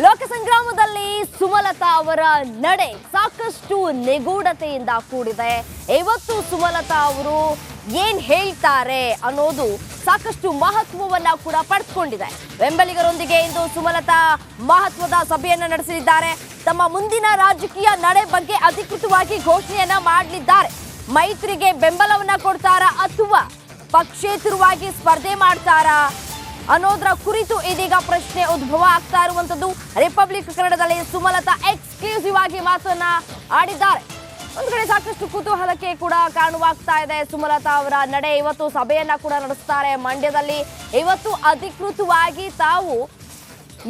ಲೋಕ ಸಂಗ್ರಾಮದಲ್ಲಿ ಸುಮಲತಾ ಅವರ ನಡೆ ಸಾಕಷ್ಟು ನಿಗೂಢತೆಯಿಂದ ಕೂಡಿದೆ. ಇವತ್ತು ಸುಮಲತಾ ಅವರು ಏನ್ ಹೇಳ್ತಾರೆ ಅನ್ನೋದು ಸಾಕಷ್ಟು ಮಹತ್ವವನ್ನ ಕೂಡ ಪಡೆದುಕೊಂಡಿದೆ. ಬೆಂಬಲಿಗರೊಂದಿಗೆ ಇಂದು ಸುಮಲತಾ ಮಹತ್ವದ ಸಭೆಯನ್ನ ನಡೆಸಲಿದ್ದಾರೆ. ತಮ್ಮ ಮುಂದಿನ ರಾಜಕೀಯ ನಡೆ ಬಗ್ಗೆ ಅಧಿಕೃತವಾಗಿ ಘೋಷಣೆಯನ್ನ ಮಾಡಲಿದ್ದಾರೆ. ಮೈತ್ರಿಗೆ ಬೆಂಬಲವನ್ನ ಕೊಡ್ತಾರಾ ಅಥವಾ ಪಕ್ಷೇತರವಾಗಿ ಸ್ಪರ್ಧೆ ಮಾಡ್ತಾರಾ ಅನ್ನೋದರ ಕುರಿತು ಇದೀಗ ಪ್ರಶ್ನೆ ಉದ್ಭವ ಆಗ್ತಾ ಇರುವಂತದ್ದು. ರಿಪಬ್ಲಿಕ್ ಕನ್ನಡದಲ್ಲಿ ಸುಮಲತಾ ಎಕ್ಸ್ಕ್ಲೂಸಿವ್ ಆಗಿ ಮಾತನ್ನ ಆಡಿದ್ದಾರೆ. ಒಂದು ಕಡೆ ಸಾಕಷ್ಟು ಕುತೂಹಲಕ್ಕೆ ಕೂಡ ಕಾರಣವಾಗ್ತಾ ಇದೆ ಸುಮಲತಾ ಅವರ ನಡೆ. ಇವತ್ತು ಸಭೆಯನ್ನ ಕೂಡ ನಡೆಸ್ತಾರೆ ಮಂಡ್ಯದಲ್ಲಿ. ಇವತ್ತು ಅಧಿಕೃತವಾಗಿ ತಾವು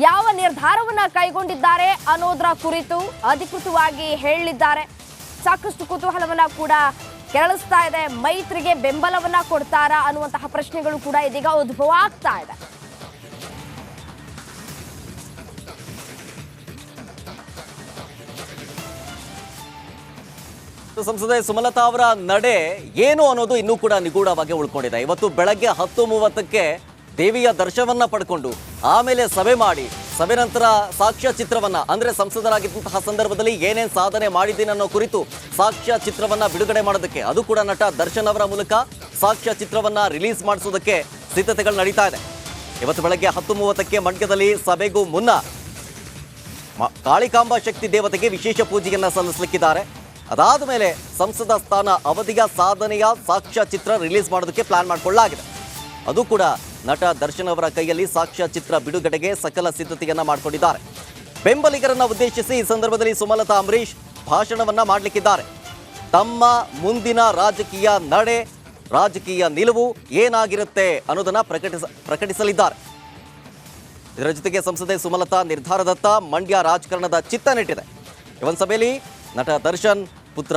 ಯಾವ ನಿರ್ಧಾರವನ್ನ ಕೈಗೊಂಡಿದ್ದಾರೆ ಅನ್ನೋದರ ಕುರಿತು ಅಧಿಕೃತವಾಗಿ ಹೇಳಲಿದ್ದಾರೆ. ಸಾಕಷ್ಟು ಕುತೂಹಲವನ್ನ ಕೂಡ ಕೆರಳಿಸ್ತಾ ಇದೆ. ಮೈತ್ರಿಗೆ ಬೆಂಬಲವನ್ನ ಕೊಡ್ತಾರಾ ಅನ್ನುವಂತಹ ಪ್ರಶ್ನೆಗಳು ಕೂಡ ಇದೀಗ ಉದ್ಭವ ಆಗ್ತಾ ಇದೆ. ಸಂಸದೆ ಸುಮಲತಾ ಅವರ ನಡೆ ಏನು ಅನ್ನೋದು ಇನ್ನೂ ಕೂಡ ನಿಗೂಢವಾಗಿ ಉಳ್ಕೊಂಡಿದೆ. ಇವತ್ತು ಬೆಳಗ್ಗೆ 10:30ಕ್ಕೆ ದೇವಿಯ ದರ್ಶನವನ್ನ ಪಡ್ಕೊಂಡು ಆಮೇಲೆ ಸಭೆ ಮಾಡಿ ಸಭೆ ನಂತರ ಸಾಕ್ಷ್ಯ ಚಿತ್ರವನ್ನ ಅಂದ್ರೆ ಸಂಸದರಾಗಿದ್ದಂತಹ ಸಂದರ್ಭದಲ್ಲಿ ಏನೇನ್ ಸಾಧನೆ ಮಾಡಿದ್ದೀನಿ ಅನ್ನೋ ಕುರಿತು ಸಾಕ್ಷ್ಯ ಚಿತ್ರವನ್ನ ಬಿಡುಗಡೆ ಮಾಡೋದಕ್ಕೆ, ಅದು ಕೂಡ ನಟ ದರ್ಶನ್ ಅವರ ಮೂಲಕ ಸಾಕ್ಷ್ಯ ಚಿತ್ರವನ್ನ ರಿಲೀಸ್ ಮಾಡಿಸೋದಕ್ಕೆ ಸಿದ್ಧತೆಗಳು ನಡೀತಾ ಇದೆ. ಇವತ್ತು ಬೆಳಗ್ಗೆ 10:30ಕ್ಕೆ ಮಂಡ್ಯದಲ್ಲಿ ಸಭೆಗೂ ಮುನ್ನ ಕಾಳಿಕಾಂಬಾ ಶಕ್ತಿ ದೇವತೆಗೆ ವಿಶೇಷ ಪೂಜೆಯನ್ನ ಸಲ್ಲಿಸಲಿಕ್ಕಿದ್ದಾರೆ. ಅದಾದ ಮೇಲೆ ಸಂಸದ ಸ್ಥಾನ ಅವಧಿಯ ಸಾಧನೆಯ ಸಾಕ್ಷ್ಯ ಚಿತ್ರ ರಿಲೀಸ್ ಮಾಡೋದಕ್ಕೆ ಪ್ಲಾನ್ ಮಾಡಿಕೊಳ್ಳಲಾಗಿದೆ. ಅದು ಕೂಡ ನಟ ದರ್ಶನ್ ಅವರ ಕೈಯಲ್ಲಿ ಸಾಕ್ಷ್ಯ ಚಿತ್ರ ಬಿಡುಗಡೆಗೆ ಸಕಲ ಸಿದ್ಧತೆಯನ್ನ ಮಾಡಿಕೊಂಡಿದ್ದಾರೆ. ಬೆಂಬಲಿಗರನ್ನ ಉದ್ದೇಶಿಸಿ ಈ ಸಂದರ್ಭದಲ್ಲಿ ಸುಮಲತಾ ಅಂಬರೀಶ್ ಭಾಷಣವನ್ನ ಮಾಡಲಿಕ್ಕಿದ್ದಾರೆ. ತಮ್ಮ ಮುಂದಿನ ರಾಜಕೀಯ ನಡೆ, ರಾಜಕೀಯ ನಿಲುವು ಏನಾಗಿರುತ್ತೆ ಅನ್ನೋದನ್ನ ಪ್ರಕಟಿಸಲಿದ್ದಾರೆ. ಇದರ ಜೊತೆಗೆ ಸಂಸದೆ ಸುಮಲತಾ ನಿರ್ಧಾರದತ್ತ ಮಂಡ್ಯ ರಾಜಕಾರಣದ ಚಿತ್ತ ನೆಟ್ಟಿದೆ. ಈ ಒಂದು ಸಭೆಯಲ್ಲಿ ನಟ ದರ್ಶನ್, ಪುತ್ರ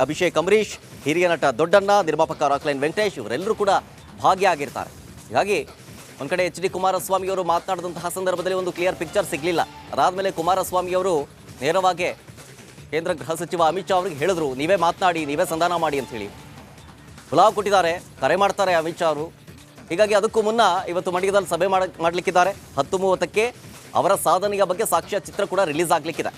ಅಭಿಷೇಕ್ ಅಂಬರೀಶ್, ಹಿರಿಯ ನಟ ದೊಡ್ಡಣ್ಣ, ನಿರ್ಮಾಪಕ ರಾಕ್ಲೈನ್ ವೆಂಕಟೇಶ್ ಇವರೆಲ್ಲರೂ ಕೂಡ ಭಾಗಿಯಾಗಿರ್ತಾರೆ. ಹೀಗಾಗಿ ಒಂದು ಕಡೆ ಎಚ್ ಡಿ ಕುಮಾರಸ್ವಾಮಿ ಅವರು ಮಾತನಾಡಿದಂತಹ ಸಂದರ್ಭದಲ್ಲಿ ಒಂದು ಕ್ಲಿಯರ್ ಪಿಕ್ಚರ್ ಸಿಗಲಿಲ್ಲ. ಅದಾದಮೇಲೆ ಕುಮಾರಸ್ವಾಮಿ ಅವರು ನೇರವಾಗಿ ಕೇಂದ್ರ ಗೃಹ ಸಚಿವ ಅಮಿತ್ ಶಾ ಅವರಿಗೆ ಹೇಳಿದ್ರು, ನೀವೇ ಮಾತನಾಡಿ, ನೀವೇ ಸಂಧಾನ ಮಾಡಿ ಅಂತ ಹೇಳಿ ಗುಲಾಬ್ ಕೊಟ್ಟಿದ್ದಾರೆ, ಕರೆ ಮಾಡ್ತಾರೆ ಅಮಿತ್ ಶಾ ಅವರು. ಹೀಗಾಗಿ ಅದಕ್ಕೂ ಮುನ್ನ ಇವತ್ತು ಮಂಡ್ಯದಲ್ಲಿ ಸಭೆ ಮಾಡಲಿಕ್ಕಿದ್ದಾರೆ. 10:30ಕ್ಕೆ ಅವರ ಸಾಧನೆಯ ಬಗ್ಗೆ ಸಾಕ್ಷ್ಯ ಚಿತ್ರ ಕೂಡ ರಿಲೀಸ್ ಆಗಲಿಕ್ಕಿದೆ.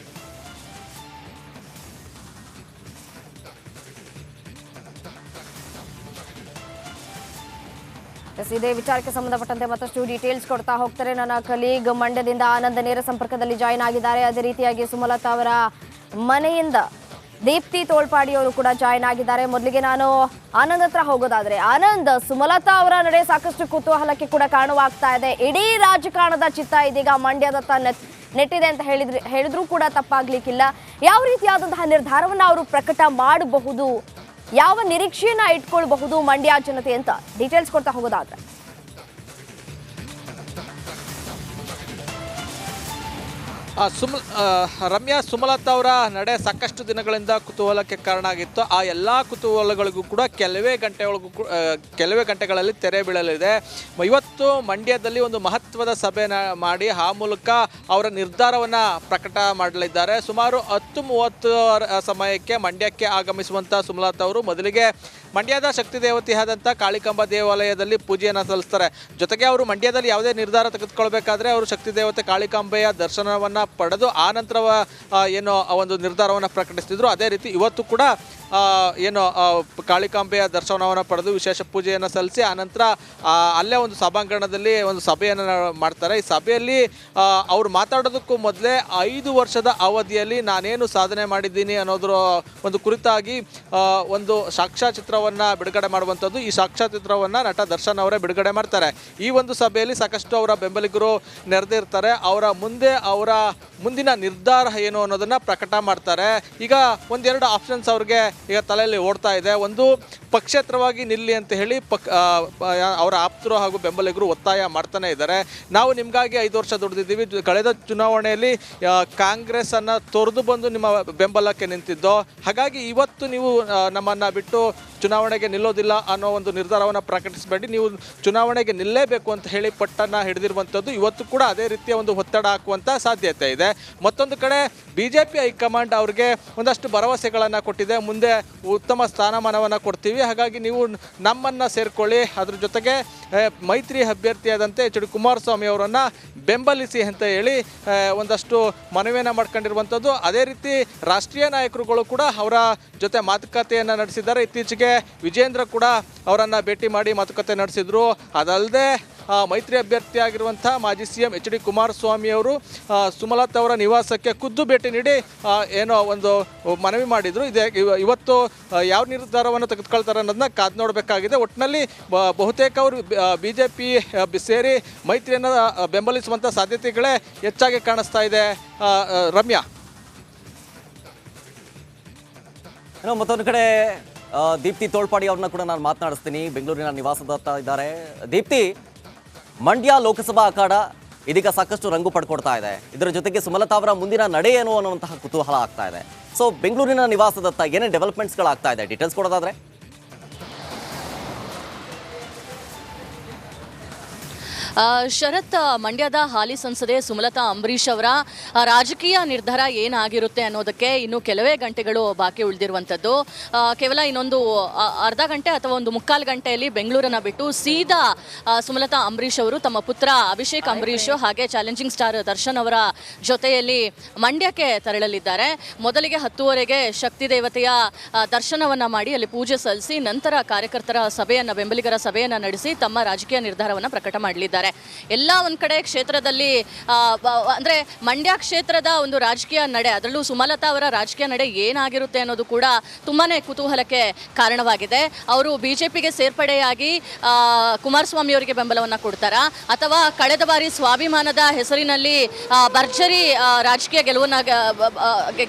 ಇದೇ ವಿಚಾರಕ್ಕೆ ಸಂಬಂಧಪಟ್ಟಂತೆ ಮತ್ತಷ್ಟು ಡೀಟೇಲ್ಸ್ ಕೊಡ್ತಾ ಹೋಗ್ತಾರೆ ನನ್ನ ಕಲೀಗ್ ಮಂಡ್ಯದಿಂದ ಆನಂದ್ ನೇರ ಸಂಪರ್ಕದಲ್ಲಿ ಜಾಯಿನ್ ಆಗಿದ್ದಾರೆ. ಅದೇ ರೀತಿಯಾಗಿ ಸುಮಲತಾ ಅವರ ಮನೆಯಿಂದ ದೀಪ್ತಿ ತೋಳ್ಪಾಡಿ ಅವರು ಕೂಡ ಜಾಯಿನ್ ಆಗಿದ್ದಾರೆ. ಮೊದಲಿಗೆ ನಾನು ಆನಂದ್ ಹತ್ರ ಹೋಗೋದಾದ್ರೆ, ಆನಂದ್, ಸುಮಲತಾ ಅವರ ನಡೆ ಸಾಕಷ್ಟು ಕುತೂಹಲಕ್ಕೆ ಕೂಡ ಕಾರಣವಾಗ್ತಾ ಇದೆ. ಇಡೀ ರಾಜಕಾರಣದ ಚಿತ್ತ ಇದೀಗ ಮಂಡ್ಯದತ್ತ ನೆಟ್ಟಿದೆ ಅಂತ ಹೇಳಿದ್ರೂ ಕೂಡ ತಪ್ಪಾಗ್ಲಿಕ್ಕಿಲ್ಲ. ಯಾವ ರೀತಿಯಾದಂತಹ ನಿರ್ಧಾರವನ್ನ ಅವರು ಪ್ರಕಟ ಮಾಡಬಹುದು, ಯಾವ ನಿರೀಕ್ಷೆಯನ್ನ ಇಟ್ಕೊಳ್ಬಹುದು ಮಂಡ್ಯ ಜನತೆ ಅಂತ ಡೀಟೇಲ್ಸ್ ಕೊಡ್ತಾ ಹೋಗೋದಾದ್ರೆ? ರಮ್ಯಾ, ಸುಮಲತಾ ಅವರ ನಡೆ ಸಾಕಷ್ಟು ದಿನಗಳಿಂದ ಕುತೂಹಲಕ್ಕೆ ಕಾರಣ ಆಗಿತ್ತು. ಆ ಎಲ್ಲ ಕುತೂಹಲಗಳಿಗೂ ಕೂಡ ಕೆಲವೇ ಗಂಟೆಗಳಲ್ಲಿ ತೆರೆ ಬೀಳಲಿದೆ. ಇವತ್ತು ಮಂಡ್ಯದಲ್ಲಿ ಒಂದು ಮಹತ್ವದ ಸಭೆ ಮಾಡಿ ಆ ಮೂಲಕ ಅವರ ನಿರ್ಧಾರವನ್ನು ಪ್ರಕಟ ಮಾಡಲಿದ್ದಾರೆ. ಸುಮಾರು 10:30 ಸಮಯಕ್ಕೆ ಮಂಡ್ಯಕ್ಕೆ ಆಗಮಿಸುವಂಥ ಸುಮಲತಾ ಅವರು ಮೊದಲಿಗೆ ಮಂಡ್ಯದ ಶಕ್ತಿ ದೇವತೆಯಾದಂಥ ಕಾಳಿಕಾಂಬಾ ದೇವಾಲಯದಲ್ಲಿ ಪೂಜೆಯನ್ನು ಸಲ್ಲಿಸ್ತಾರೆ. ಜೊತೆಗೆ ಅವರು ಮಂಡ್ಯದಲ್ಲಿ ಯಾವುದೇ ನಿರ್ಧಾರ ತೆಗೆದುಕೊಳ್ಬೇಕಾದ್ರೆ ಅವರು ಶಕ್ತಿ ದೇವತೆ ಕಾಳಿಕಾಂಬೆಯ ದರ್ಶನವನ್ನು ಪಡೆದು ಆ ನಂತರ ಏನು ಒಂದು ನಿರ್ಧಾರವನ್ನು ಪ್ರಕಟಿಸ್ತಿದ್ರು. ಅದೇ ರೀತಿ ಇವತ್ತು ಕೂಡ ಕಾಳಿಕಾಂಬೆಯ ದರ್ಶನವನ್ನು ಪಡೆದು ವಿಶೇಷ ಪೂಜೆಯನ್ನು ಸಲ್ಲಿಸಿ ಆನಂತರ ಅಲ್ಲೇ ಒಂದು ಸಭಾಂಗಣದಲ್ಲಿ ಒಂದು ಸಭೆಯನ್ನು ಮಾಡ್ತಾರೆ. ಈ ಸಭೆಯಲ್ಲಿ ಅವರು ಮಾತಾಡೋದಕ್ಕೂ ಮೊದಲೇ 5 ವರ್ಷದ ಅವಧಿಯಲ್ಲಿ ನಾನೇನು ಸಾಧನೆ ಮಾಡಿದ್ದೀನಿ ಅನ್ನೋದ್ರ ಒಂದು ಕುರಿತಾಗಿ ಒಂದು ಸಾಕ್ಷ್ಯಚಿತ್ರವನ್ನು ಬಿಡುಗಡೆ ಮಾಡುವಂಥದ್ದು. ಈ ಸಾಕ್ಷ್ಯಚಿತ್ರವನ್ನು ನಟ ದರ್ಶನ್ ಅವರೇ ಬಿಡುಗಡೆ ಮಾಡ್ತಾರೆ. ಈ ಒಂದು ಸಭೆಯಲ್ಲಿ ಸಾಕಷ್ಟು ಅವರ ಬೆಂಬಲಿಗರು ನೆರೆದಿರ್ತಾರೆ. ಅವರ ಮುಂದಿನ ನಿರ್ಧಾರ ಏನು ಅನ್ನೋದನ್ನು ಪ್ರಕಟ ಮಾಡ್ತಾರೆ. ಈಗ ಒಂದೆರಡು ಆಪ್ಷನ್ಸ್ ಅವ್ರಿಗೆ ಈಗ ತಲೆಯಲ್ಲಿ ಓಡ್ತಾ ಇದೆ. ಒಂದು, ಪಕ್ಷೇತರವಾಗಿ ನಿಲ್ಲಿ ಅಂತ ಹೇಳಿ ಅವರ ಆಪ್ತರು ಹಾಗೂ ಬೆಂಬಲಿಗರು ಒತ್ತಾಯ ಮಾಡ್ತಾನೆ ಇದ್ದಾರೆ. ನಾವು ನಿಮಗಾಗಿ 5 ವರ್ಷ ದುಡಿದಿದ್ದೀವಿ, ಕಳೆದ ಚುನಾವಣೆಯಲ್ಲಿ ಕಾಂಗ್ರೆಸ್ಸನ್ನು ತೊರೆದು ಬಂದು ನಿಮ್ಮ ಬೆಂಬಲಕ್ಕೆ ನಿಂತಿದ್ದೋ, ಹಾಗಾಗಿ ಇವತ್ತು ನೀವು ನಮ್ಮನ್ನು ಬಿಟ್ಟು ಚುನಾವಣೆಗೆ ನಿಲ್ಲೋದಿಲ್ಲ ಅನ್ನೋ ಒಂದು ನಿರ್ಧಾರವನ್ನು ಪ್ರಕಟಿಸಬೇಡಿ, ನೀವು ಚುನಾವಣೆಗೆ ನಿಲ್ಲೇಬೇಕು ಅಂತ ಹೇಳಿ ಪಟ್ಟನ್ನು ಹಿಡಿದಿರುವಂಥದ್ದು. ಇವತ್ತು ಕೂಡ ಅದೇ ರೀತಿಯ ಒಂದು ಒತ್ತಡ ಹಾಕುವಂಥ ಸಾಧ್ಯತೆ ಇದೆ. ಮತ್ತೊಂದು ಕಡೆ BJP ಹೈಕಮಾಂಡ್ ಅವ್ರಿಗೆ ಒಂದಷ್ಟು ಭರವಸೆಗಳನ್ನು ಕೊಟ್ಟಿದೆ, ಮುಂದೆ ಉತ್ತಮ ಸ್ಥಾನಮಾನವನ್ನು ಕೊಡ್ತೀವಿ, ಹಾಗಾಗಿ ನೀವು ನಮ್ಮನ್ನು ಸೇರಿಕೊಳ್ಳಿ, ಅದ್ರ ಜೊತೆಗೆ ಮೈತ್ರಿ ಅಭ್ಯರ್ಥಿಯಾದಂತೆ HD ಕುಮಾರಸ್ವಾಮಿ ಅವರನ್ನು ಬೆಂಬಲಿಸಿ ಅಂತ ಹೇಳಿ ಒಂದಷ್ಟು ಮನವಿಯನ್ನು ಮಾಡ್ಕೊಂಡಿರುವಂಥದ್ದು. ಅದೇ ರೀತಿ ರಾಷ್ಟ್ರೀಯ ನಾಯಕರುಗಳು ಕೂಡ ಅವರ ಜೊತೆ ಮಾತುಕತೆಯನ್ನು ನಡೆಸಿದ್ದಾರೆ. ಇತ್ತೀಚೆಗೆ ವಿಜೇಂದ್ರ ಕೂಡ ಅವರನ್ನು ಭೇಟಿ ಮಾಡಿ ಮಾತುಕತೆ ನಡೆಸಿದರು. ಅದಲ್ಲದೆ ಮೈತ್ರಿ ಅಭ್ಯರ್ಥಿಯಾಗಿರುವಂಥ ಮಾಜಿ CM HD ಕುಮಾರಸ್ವಾಮಿ ಅವರು ಸುಮಲತಾ ಅವರ ನಿವಾಸಕ್ಕೆ ಖುದ್ದು ಭೇಟಿ ನೀಡಿ ಏನೋ ಒಂದು ಮನವಿ ಮಾಡಿದರು. ಇವತ್ತು ಯಾವ ನಿರ್ಧಾರವನ್ನು ತೆಗೆದುಕೊಳ್ತಾರೆ ಅನ್ನೋದನ್ನ ಕಾದು ನೋಡಬೇಕಾಗಿದೆ. ಒಟ್ಟಿನಲ್ಲಿ ಬಹುತೇಕ ಅವರು BJP ಸೇರಿ ಮೈತ್ರಿಯನ್ನು ಬೆಂಬಲಿಸುವಂಥ ಸಾಧ್ಯತೆಗಳೇ ಹೆಚ್ಚಾಗಿ ಕಾಣಿಸ್ತಾ ಇದೆ. ರಮ್ಯಾ, ಏನೋ ಮತ್ತೊಂದು ಕಡೆ ದೀಪ್ತಿ ತೋಳ್ಪಾಡಿ ಅವ್ರನ್ನ ಕೂಡ ನಾನು ಮಾತನಾಡಿಸ್ತೀನಿ. ಬೆಂಗಳೂರಿನ ನಿವಾಸದತ್ತ ಇದ್ದಾರೆ. ದೀಪ್ತಿ, ಮಂಡ್ಯ ಲೋಕಸಭಾ ಅಖಾಡ ಇದೀಗ ಸಾಕಷ್ಟು ರಂಗು ಪಡ್ಕೊಡ್ತಾ ಇದೆ. ಇದರ ಜೊತೆಗೆ ಸುಮಲತಾ ಅವರ ಮುಂದಿನ ನಡೆ ಏನು ಅನ್ನುವಂತಹ ಕುತೂಹಲ ಆಗ್ತಾ ಇದೆ. ಸೊ ಬೆಂಗಳೂರಿನ ನಿವಾಸದತ್ತ ಏನೇನು ಡೆವಲಪ್ಮೆಂಟ್ಸ್ಗಳಾಗ್ತಾ ಇದೆ, ಡೀಟೇಲ್ಸ್ ಕೊಡೋದಾದ್ರೆ? ಶರತ್, ಮಂಡ್ಯದ ಹಾಲಿ ಸಂಸದೆ ಸುಮಲತಾ ಅಂಬರೀಶ್ ಅವರ ರಾಜಕೀಯ ನಿರ್ಧಾರ ಏನಾಗಿರುತ್ತೆ ಅನ್ನೋದಕ್ಕೆ ಇನ್ನು ಕೆಲವೇ ಗಂಟೆಗಳು ಬಾಕಿ ಉಳಿದಿರುವಂಥದ್ದು. ಕೇವಲ ಇನ್ನೊಂದು ಅರ್ಧ ಗಂಟೆ ಅಥವಾ ಒಂದು ಮುಕ್ಕಾಲು ಗಂಟೆಯಲ್ಲಿ ಬೆಂಗಳೂರನ್ನು ಬಿಟ್ಟು ಸೀದಾ ಸುಮಲತಾ ಅಂಬರೀಶ್ ಅವರು ತಮ್ಮ ಪುತ್ರ ಅಭಿಷೇಕ್ ಅಂಬರೀಶ್ ಹಾಗೆ ಚಾಲೆಂಜಿಂಗ್ ಸ್ಟಾರ್ ದರ್ಶನ್ ಅವರ ಜೊತೆಯಲ್ಲಿ ಮಂಡ್ಯಕ್ಕೆ ತೆರಳಲಿದ್ದಾರೆ. ಮೊದಲಿಗೆ 10:30ಗೆ ಶಕ್ತಿ ದೇವತೆಯ ದರ್ಶನವನ್ನು ಮಾಡಿ ಅಲ್ಲಿ ಪೂಜೆ ಸಲ್ಲಿಸಿ ನಂತರ ಕಾರ್ಯಕರ್ತರ ಸಭೆಯನ್ನು, ಬೆಂಬಲಿಗರ ಸಭೆಯನ್ನು ನಡೆಸಿ ತಮ್ಮ ರಾಜಕೀಯ ನಿರ್ಧಾರವನ್ನು ಪ್ರಕಟ ಮಾಡಲಿದ್ದಾರೆ. ಎಲ್ಲ ಒಂದು ಕಡೆ ಕ್ಷೇತ್ರದಲ್ಲಿ ಅಂದರೆ ಮಂಡ್ಯ ಕ್ಷೇತ್ರದ ಒಂದು ರಾಜಕೀಯ ನಡೆ, ಅದರಲ್ಲೂ ಸುಮಲತಾ ಅವರ ರಾಜಕೀಯ ನಡೆ ಏನಾಗಿರುತ್ತೆ ಅನ್ನೋದು ಕೂಡ ತುಂಬಾ ಕುತೂಹಲಕ್ಕೆ ಕಾರಣವಾಗಿದೆ. ಅವರು BJPಗೆ ಸೇರ್ಪಡೆಯಾಗಿ ಕುಮಾರಸ್ವಾಮಿ ಅವರಿಗೆ ಬೆಂಬಲವನ್ನು ಕೊಡ್ತಾರಾ, ಅಥವಾ ಕಳೆದ ಬಾರಿ ಸ್ವಾಭಿಮಾನದ ಹೆಸರಿನಲ್ಲಿ ಭರ್ಜರಿ ರಾಜಕೀಯ ಗೆಲುವನ್ನು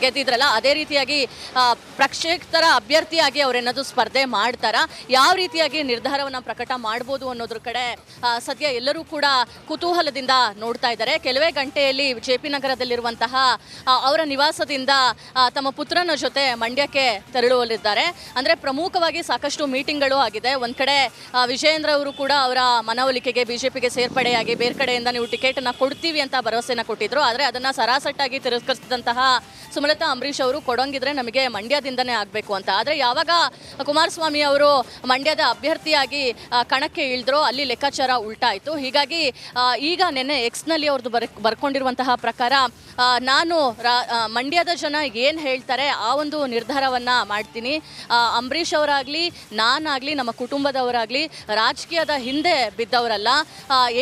ಗೆದ್ದಿದ್ರಲ್ಲ ಅದೇ ರೀತಿಯಾಗಿ ಪ್ರಕ್ಷೇತರ ಅಭ್ಯರ್ಥಿಯಾಗಿ ಅವರೇನಾದರೂ ಸ್ಪರ್ಧೆ ಮಾಡ್ತಾರಾ, ಯಾವ ರೀತಿಯಾಗಿ ನಿರ್ಧಾರವನ್ನು ಪ್ರಕಟ ಮಾಡ್ಬೋದು ಅನ್ನೋದ್ರ ಕಡೆ ಸದ್ಯ ಎಲ್ಲರೂ ಕೂಡ ಕುತೂಹಲದಿಂದ ನೋಡ್ತಾ ಇದ್ದಾರೆ. ಕೆಲವೇ ಗಂಟೆಯಲ್ಲಿ JP ನಗರದಲ್ಲಿರುವಂತಹ ಅವರ ನಿವಾಸದಿಂದ ತಮ್ಮ ಪುತ್ರನ ಜೊತೆ ಮಂಡ್ಯಕ್ಕೆ ತೆರಳಲಿದ್ದಾರೆ. ಅಂದರೆ ಪ್ರಮುಖವಾಗಿ ಸಾಕಷ್ಟು ಮೀಟಿಂಗ್ಗಳು ಆಗಿದೆ. ಒಂದು ಕಡೆ ವಿಜಯೇಂದ್ರ ಅವರು ಕೂಡ ಅವರ ಮನವೊಲಿಕೆಗೆ BJPಗೆ ಸೇರ್ಪಡೆಯಾಗಿ ಬೇರೆ ಕಡೆಯಿಂದ ನೀವು ಟಿಕೆಟನ್ನು ಕೊಡ್ತೀವಿ ಅಂತ ಭರವಸೆನ ಕೊಟ್ಟಿದ್ರು. ಆದರೆ ಅದನ್ನು ಸರಾಸಟ್ಟಾಗಿ ತಿರಸ್ಕರಿಸಿದಂತಹ ಸುಮಲತಾ ಅಂಬರೀಶ್ ಅವರು ಕೊಡೋಂಗಿದ್ರೆ ನಮಗೆ ಮಂಡ್ಯದಿಂದನೇ ಆಗಬೇಕು ಅಂತ. ಆದರೆ ಯಾವಾಗ ಕುಮಾರಸ್ವಾಮಿ ಅವರು ಮಂಡ್ಯದ ಅಭ್ಯರ್ಥಿಯಾಗಿ ಕಣಕ್ಕೆ ಇಳಿದ್ರೋ ಅಲ್ಲಿ ಲೆಕ್ಕಾಚಾರ ಉಲ್ಟಾಯಿತು. ಹೀಗಾಗಿ ಈಗ ನೆನ್ನೆ Xನಲ್ಲಿ ಅವ್ರದ್ದು ಬರ್ಕೊಂಡಿರುವಂತಹ ಪ್ರಕಾರ ನಾನು ಮಂಡ್ಯದ ಜನ ಏನು ಹೇಳ್ತಾರೆ ಆ ಒಂದು ನಿರ್ಧಾರವನ್ನು ಮಾಡ್ತೀನಿ. ಅಂಬರೀಶ್ ಅವರಾಗಲಿ ನಾನಾಗಲಿ ನಮ್ಮ ಕುಟುಂಬದವರಾಗಲಿ ರಾಜಕೀಯದ ಹಿಂದೆ ಬಿದ್ದವರಲ್ಲ,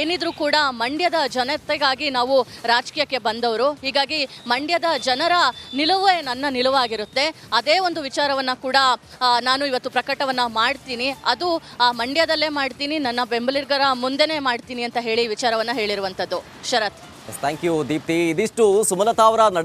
ಏನಿದ್ರೂ ಕೂಡ ಮಂಡ್ಯದ ಜನತೆಗಾಗಿ ನಾವು ರಾಜಕೀಯಕ್ಕೆ ಬಂದವರು. ಹೀಗಾಗಿ ಮಂಡ್ಯದ ಜನರ ನಿಲುವೇ ನನ್ನ ನಿಲುವಾಗಿರುತ್ತೆ. ಅದೇ ಒಂದು ವಿಚಾರವನ್ನು ಕೂಡ ನಾನು ಇವತ್ತು ಪ್ರಕಟವನ್ನು ಮಾಡ್ತೀನಿ. ಅದು ಮಂಡ್ಯದಲ್ಲೇ ಮಾಡ್ತೀನಿ, ನನ್ನ ಬೆಂಬಲಿಗರ ಮುಂದೆನೇ ಮಾಡ್ತೀನಿ ಅಂತ ಹೇಳಿ ವಿಚಾರವನ್ನು ಹೇಳಿರುವಂಥದ್ದು. ಶರತ್, ಥ್ಯಾಂಕ್ ಯು ದೀಪ್ತಿ. ಇದಿಷ್ಟು ಸುಮಲತಾ ಅವರ